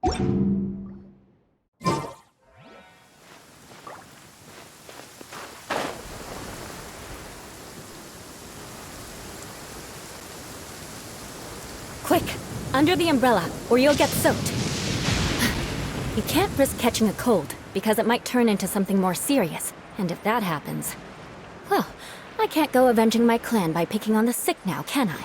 Quick! Under the umbrella, or you'll get soaked. You can't risk catching a cold, because it might turn into something more serious. And if that happens... well, I can't go avenging my clan by picking on the sick now, can I?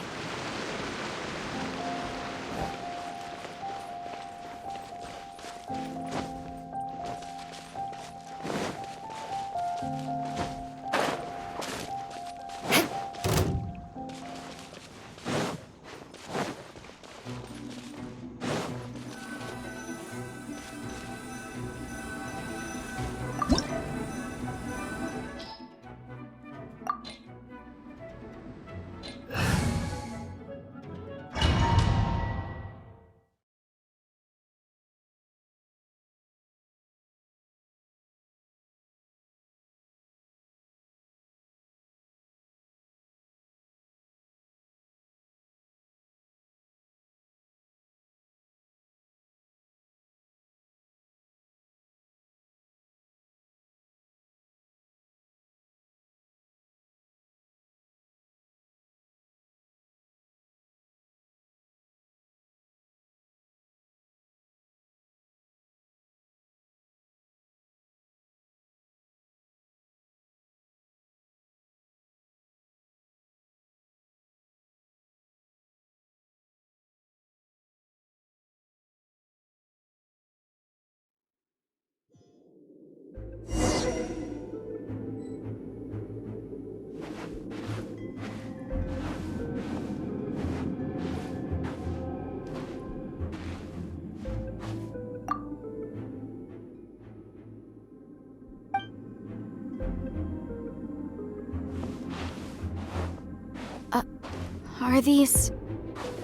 Are these...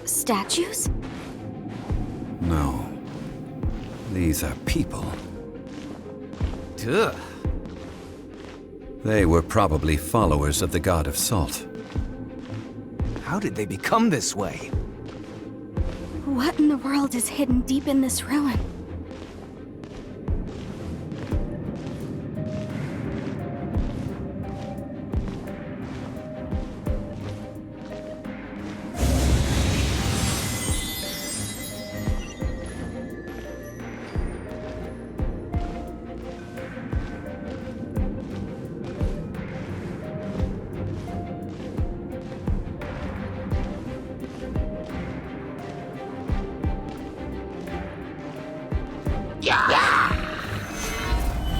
statues? No. These are people. Duh. They were probably followers of the god of salt. How did they become this way? What in the world is hidden deep in this ruin?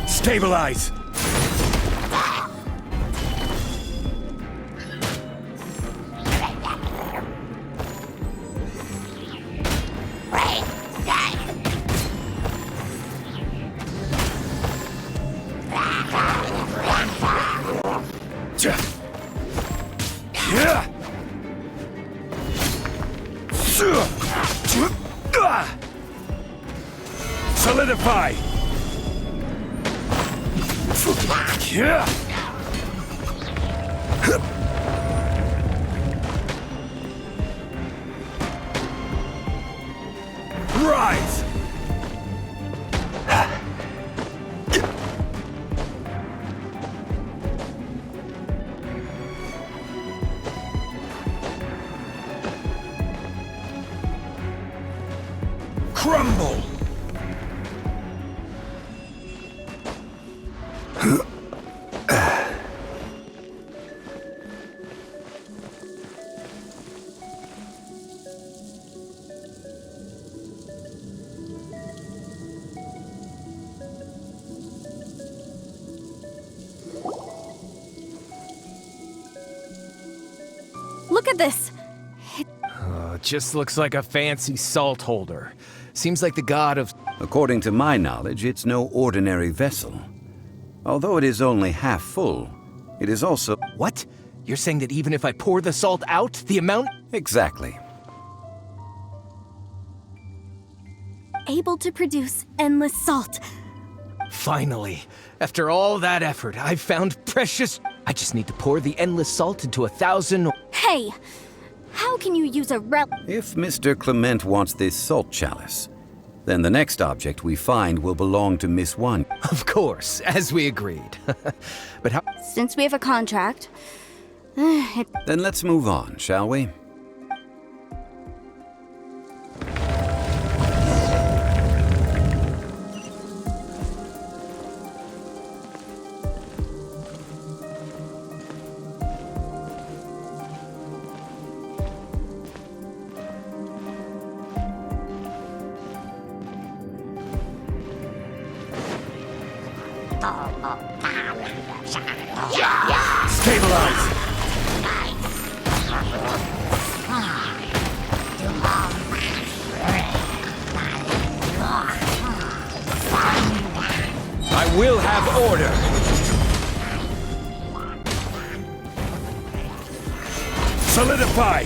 Stabilize! Solidify! Rise! Crumble! Look at this! Just looks like a fancy salt holder. Seems like the god of... According to my knowledge, it's no ordinary vessel. Although it is only half full, it is also... What? You're saying that even if I pour the salt out, the amount... Exactly. Able to produce endless salt. Finally. After all that effort, I've found precious... I just need to pour the endless salt into 1,000... Hey! How can you use a relic? If Mr. Clement wants this salt chalice, Then the next object we find will belong to Miss Wan. Of course, as we agreed. But how? Since we have a contract, Then let's move on, shall we? Stabilize! I will have order. Solidify!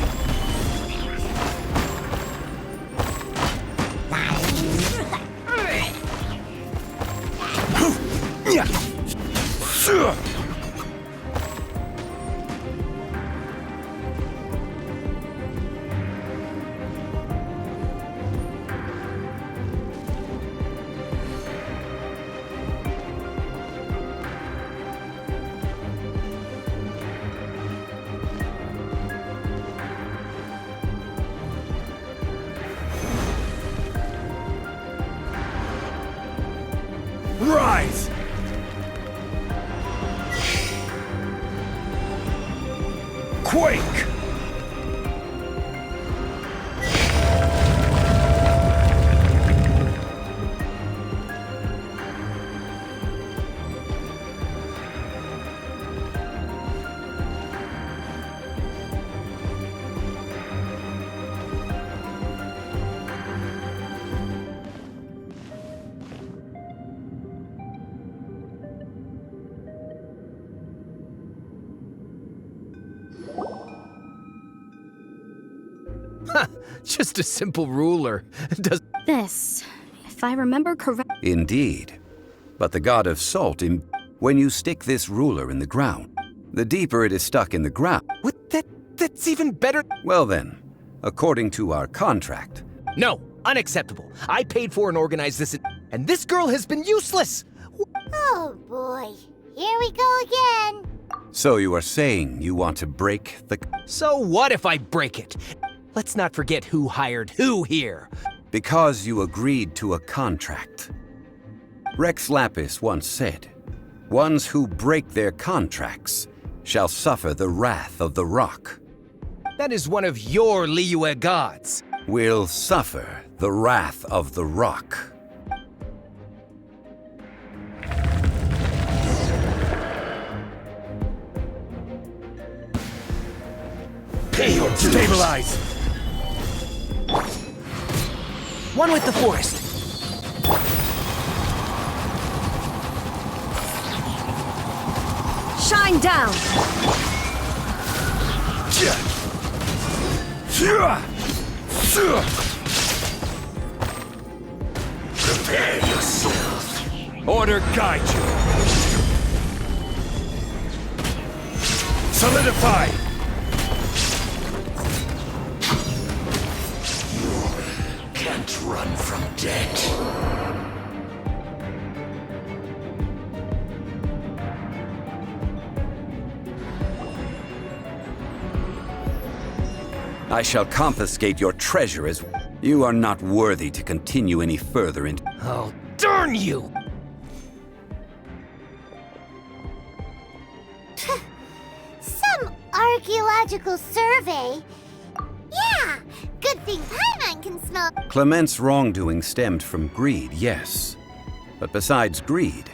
Rise! Quake! Just a simple ruler. Does this, if I remember correctly. Indeed. But the god of salt, when you stick this ruler in the ground, the deeper it is stuck in the ground. what? That's even better. Well then, according to our contract, No, unacceptable. I paid for and organized this, and this girl has been useless. Oh boy, here we go again. so you are saying you want to break the... So what if I break it? Let's not forget who hired who here. Because you agreed to a contract. Rex Lapis once said, "Ones who break their contracts shall suffer the wrath of the rock." That is one of your Liyue gods. Will suffer the wrath of the rock. Pay your dues! Stabilize! One with the forest. Shine down! Prepare yourself. Order guide you. Solidify! Can't run from death. I shall confiscate your treasure as... You are not worthy to continue any further in... Oh, darn you! Some archaeological survey. Yeah, good thing Paimon can smell. Clement's wrongdoing stemmed from greed, yes. But besides greed,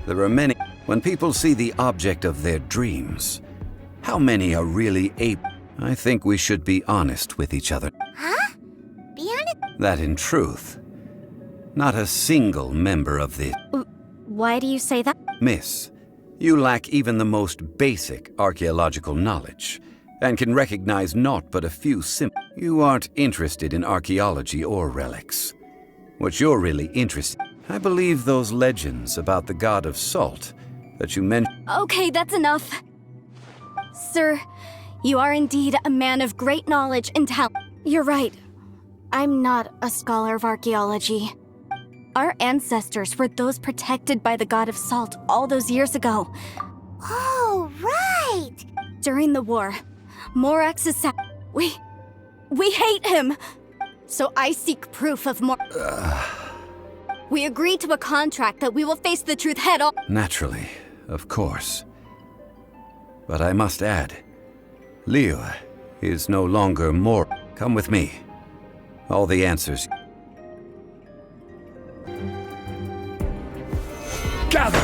there are many... When people see the object of their dreams, how many are really able... I think we should be honest with each other. Huh? Be honest. That in truth, not a single member of the... Why do you say that? Miss, you lack even the most basic archaeological knowledge, and can recognize naught but a few You aren't interested in archaeology or relics. What you're really interested in, I believe those legends about the god of salt that you mentioned... Okay, that's enough. Sir, you are indeed a man of great knowledge and talent. You're right. I'm not a scholar of archaeology. Our ancestors were those protected by the god of salt all those years ago. Oh, right! During the war, Morax's We hate him! So I seek proof of more. We agreed to a contract that we will face the truth head on. Naturally, of course. But I must add, Leo is no longer more. Come with me. All the answers. Gather!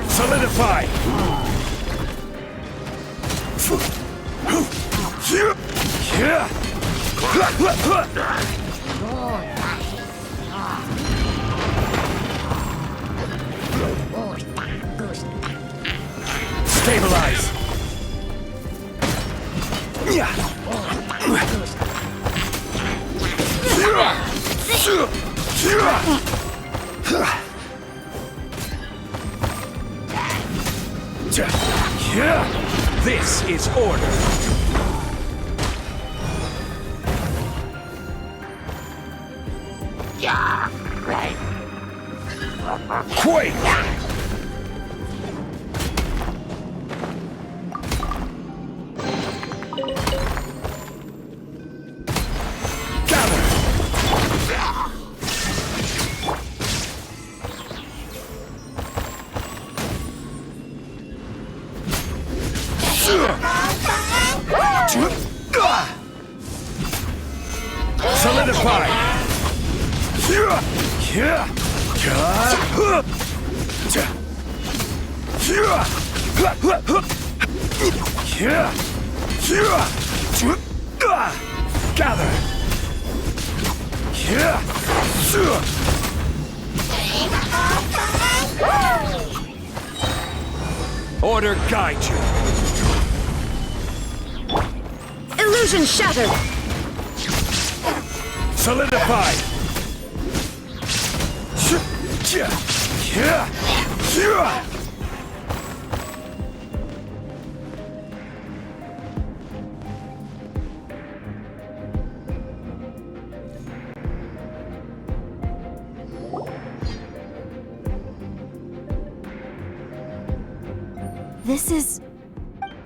Solidify! Stabilize! This is order. Quake! Solidify! Gather! Order guide you! Illusion shattered! Solidify! This is...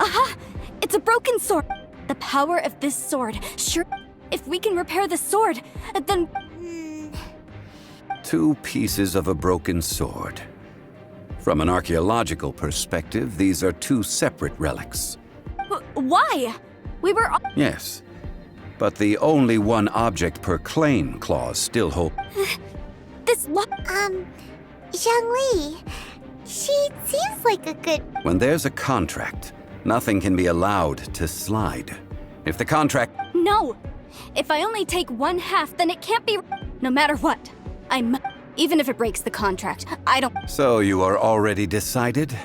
Aha! It's a broken sword! The power of this sword, sure... If we can repair the sword, then... Two pieces of a broken sword. From an archaeological perspective, these are two separate relics. Why? We were... Yes, but the only one object per claim clause still holds. This Zhang Li, she seems like a good... When there's a contract, nothing can be allowed to slide. If the contract... No! If I only take one half, then it can't be... No matter what. Even if it breaks the contract, I don't... So you are already decided?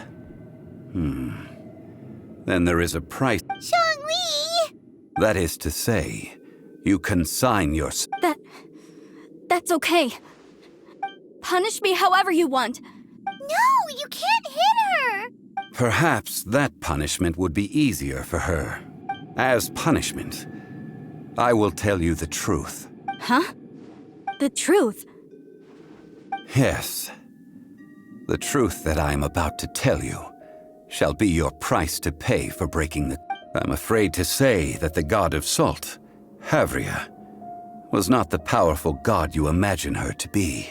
Then there is a price. Zhang Li! That is to say, you consign your... That's okay. Punish me however you want. No, you can't hit her! Perhaps that punishment would be easier for her. As punishment, I will tell you the truth. Huh? The truth? Yes. The truth that I am about to tell you shall be your price to pay for breaking the... I'm afraid to say that the god of salt, Havria, was not the powerful god you imagine her to be.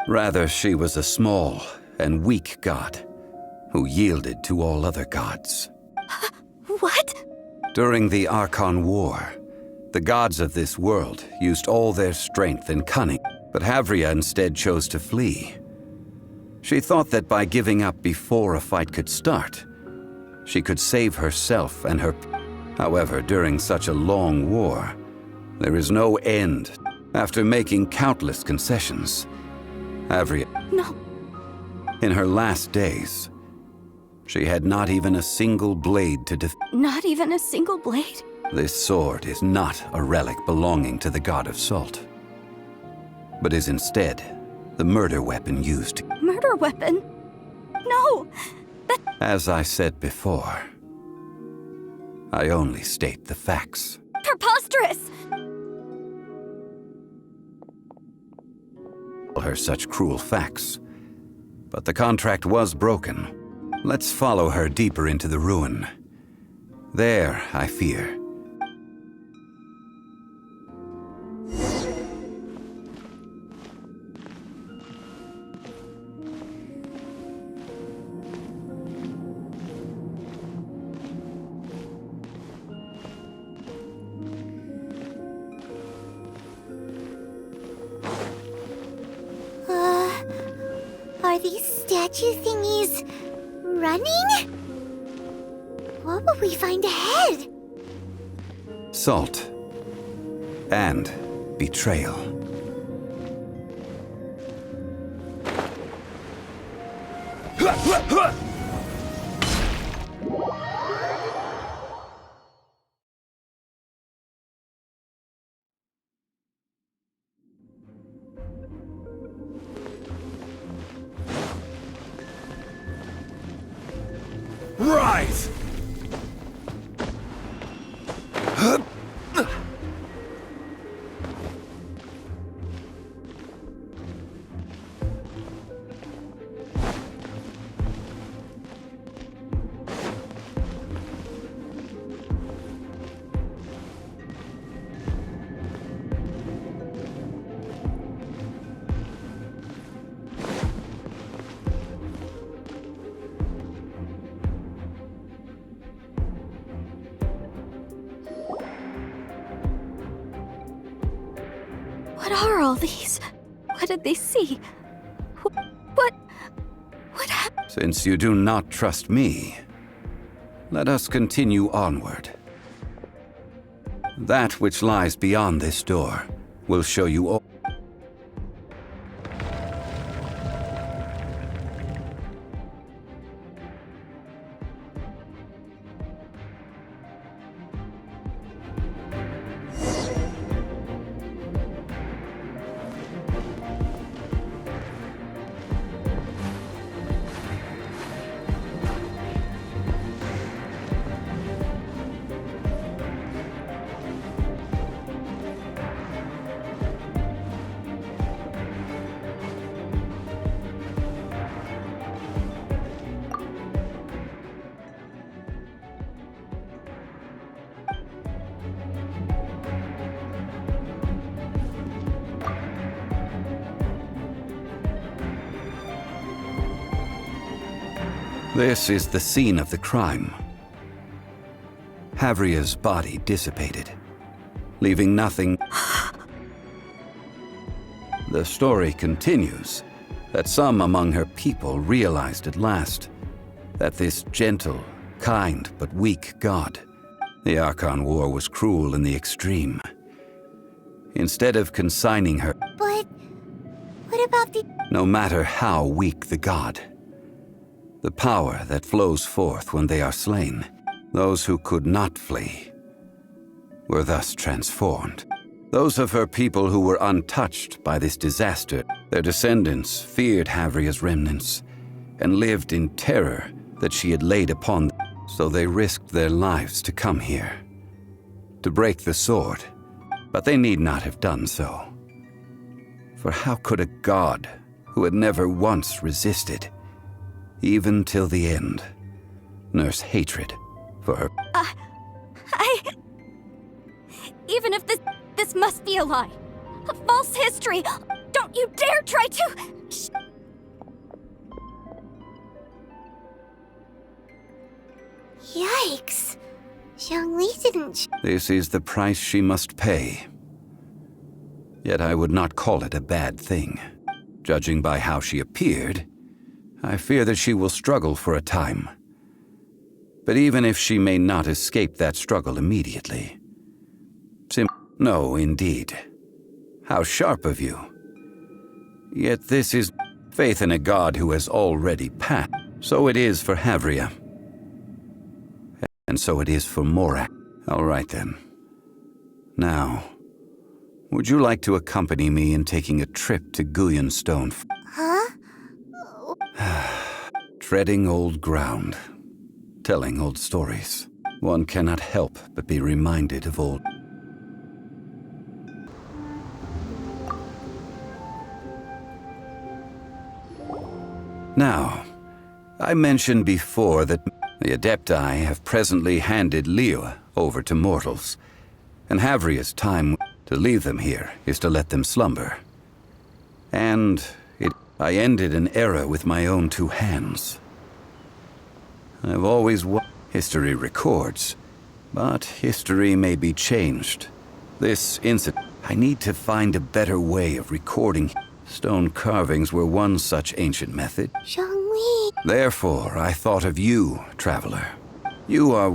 Rather, she was a small and weak god who yielded to all other gods. What? During the Archon War, the gods of this world used all their strength and cunning, but Havria instead chose to flee. She thought that by giving up before a fight could start, she could save herself and her... However, during such a long war, there is no end. After making countless concessions, Havria... No. In her last days, she had not even a single blade to Not even a single blade? This sword is not a relic belonging to the god of salt, but is instead the murder weapon used. Murder weapon? No! As I said before, I only state the facts. Preposterous! Tell her such cruel facts, but the contract was broken. Let's follow her deeper into the ruin. There, I fear. Are these statue thingies running? What will we find ahead? Salt and betrayal. Rise! What are all these? What did they see? What happened? Since you do not trust me, let us continue onward. That which lies beyond this door will show you all. This is the scene of the crime. Havria's body dissipated, leaving nothing. The story continues that some among her people realized at last that this gentle, kind, but weak god, the Archon War, was cruel in the extreme. Instead of consigning her, But what about the... no matter how weak the god, the power that flows forth when they are slain, those who could not flee, were thus transformed. Those of her people who were untouched by this disaster, their descendants feared Havria's remnants and lived in terror that she had laid upon them. So they risked their lives to come here, to break the sword, but they need not have done so. For how could a god who had never once resisted, even till the end, nurse hatred for her? Even if this must be a lie, a false history, don't you dare try to... Yikes. Zhongli didn't... This is the price she must pay. Yet I would not call it a bad thing. Judging by how she appeared, I fear that she will struggle for a time. But even if she may not escape that struggle immediately... No, indeed. How sharp of you. Yet this is faith in a god who has already passed. So it is for Havria. And so it is for Morak. All right then. Now, would you like to accompany me in taking a trip to Guyan Stone? Huh? Treading old ground, telling old stories. One cannot help but be reminded of old. Now, I mentioned before that the Adepti have presently handed Liyue over to mortals, and Havria's time to leave them here is to let them slumber. And I ended an era with my own two hands. I've always history records, but history may be changed. This incident, I need to find a better way of recording. Stone carvings were one such ancient method. Zhongli. Therefore, I thought of you, traveler. You are